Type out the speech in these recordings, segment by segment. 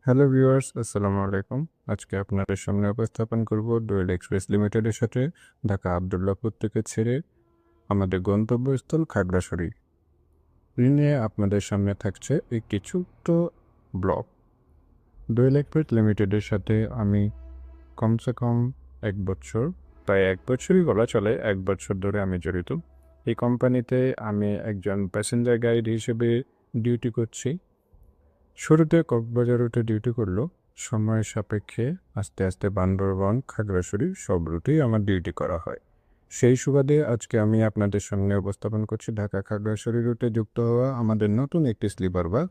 Hello viewers, আসসালামু আলাইকুম। আজকে আপনাদের সামনে উপস্থাপন করব দোয়েল এক্সপ্রেস লিমিটেডের সাথে ঢাকা আবদুল্লাহপুর থেকে ছেড়ে আমাদের গন্তব্যস্থল খাগড়াছড়ি নিয়ে আপনাদের সামনে থাকছে একটি ছোট্ট ব্লগ। দোয়েল এক্সপ্রেস লিমিটেডের সাথে আমি কমসে কম ১ বছর, প্রায় ১ বছরই বলা চলে, ১ বছর ধরে আমি জড়িত। এই কোম্পানিতে আমি একজন প্যাসেঞ্জার গাইড হিসেবে ডিউটি করছি। শুরুতে কক্সবাজার রুটে ডিউটি করলো, সময়ের সাপেক্ষে আস্তে আস্তে বান্দরবান, খাগড়াছড়ি সব রুটেই আমার ডিউটি করা হয়। সেই সুবাদে আজকে আমি আপনাদের সামনে উপস্থাপন করছি ঢাকা খাগড়াছড়ি রুটে যুক্ত হওয়া আমাদের নতুন একটি স্লিপার বাস।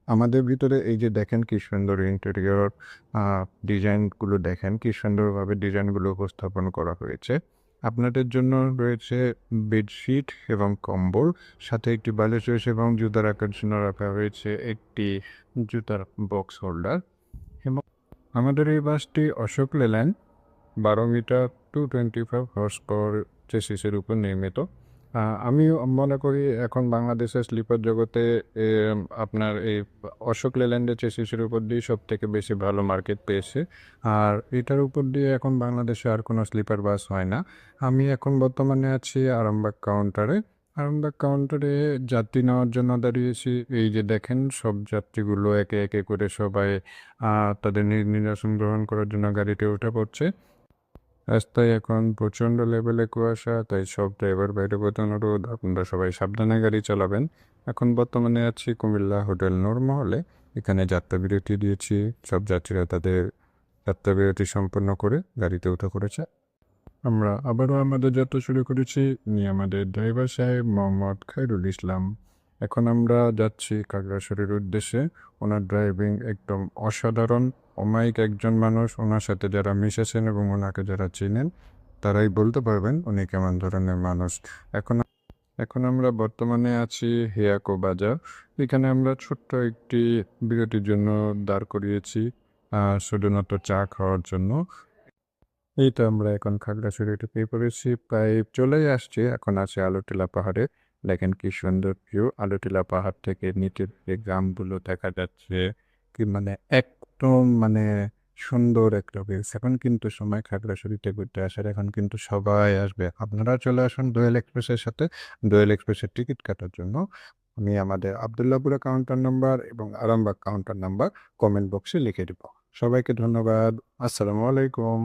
আমাদের ভিতরে এই যে দেখেন কি সুন্দর ইন্টেরিয়র ডিজাইনগুলো, দেখেন কি সুন্দরভাবে ডিজাইনগুলো উপস্থাপন করা হয়েছে। আপনাদের জন্য রয়েছে বেডশিট এবং কম্বল, সাথে একটি বালিশ রয়েছে এবং জুতা রাখার জন্য রাখা হয়েছে একটি জুতার বক্স হোল্ডার। এবং আমাদের এই বাসটি Ashok Leyland 12 metre 225 horse power চেসিসের উপর নির্মিত। আমি মনে করি এখন বাংলাদেশের স্লিপার জগতে আপনার এই অশোক লেল্যান্ডের চেসিসের উপর দিয়ে সব থেকে বেশি ভালো মার্কেট পেয়েছে। আর এটার উপর দিয়ে এখন বাংলাদেশে আর কোনো স্লিপার বাস হয় না। আমি এখন বর্তমানে আছি আরামবাগ কাউন্টারে। আরামবাগ কাউন্টারে যাত্রী নেওয়ার জন্য দাঁড়িয়েছি। এই যে দেখেন সব যাত্রীগুলো একে একে করে সবাই তাদের নিজ নিজ আসন গ্রহণ করার জন্য গাড়িতে উঠে পড়ছে। রাস্তায় এখন প্রচণ্ড লেভেলে কুয়াশা, তাই সব ড্রাইভার ভাইদের প্রতি অনুরোধ, আপনারা সবাই সাবধানে গাড়ি চালাবেন। এখন বর্তমানে আছি কুমিল্লা হোটেল নূর মহলে। এখানে যাত্রা বিরতি দিয়েছি, সব যাত্রীরা তাদের যাত্রা বিরতি সম্পন্ন করে গাড়িতে উঠে পড়েছে। আমরা আবারও আমাদের যাত্রা শুরু করেছি। ইনি আমাদের ড্রাইভার সাহেব মোহাম্মদ খায়রুল ইসলাম। এখন আমরা যাচ্ছি খাগড়াছড়ির উদ্দেশ্যে। ওনার ড্রাইভিং একদম অসাধারণ, অমায়িক একজন মানুষ। ওনার সাথে যারা মিশেছেন এবং ওনাকে যারা চেনেন তারাই বলতে পারবেন উনি কেমন ধরনের মানুষ। এখন এখন আমরা বর্তমানে আছি হিয়াকো বাজার। এখানে আমরা ছোট্ট একটি বিরতির জন্য দাঁড় করিয়েছি, শুধুমাত্র চা খাওয়ার জন্য। এই তো আমরা এখন খাগড়াছড়িতে পেয়ে পড়েছি, প্রায় চলেই আসছি। এখন আছে আলোটিলা পাহাড়ে। দেখেন কি সুন্দর ভিউ, আলোটিলা পাহাড় থেকে নিচের যে গ্রামগুলো দেখা যাচ্ছে, কি মানে একদম মানে সুন্দর একটা ভিউ। এখন কিন্তু সময় খাগড়াছড়িতে ঘুরতে আসার, এখন কিন্তু সবাই আসবে। আপনারা চলে আসুন দোয়েল এক্সপ্রেসের সাথে দোয়েল এক্সপ্রেসের টিকিট কাটার জন্য। আমি আমাদের আবদুল্লাহপুরা কাউন্টার নাম্বার এবং আরামবাগ কাউন্টার নাম্বার কমেন্ট বক্সে লিখে দিব। সবাইকে ধন্যবাদ। আসসালামু আলাইকুম।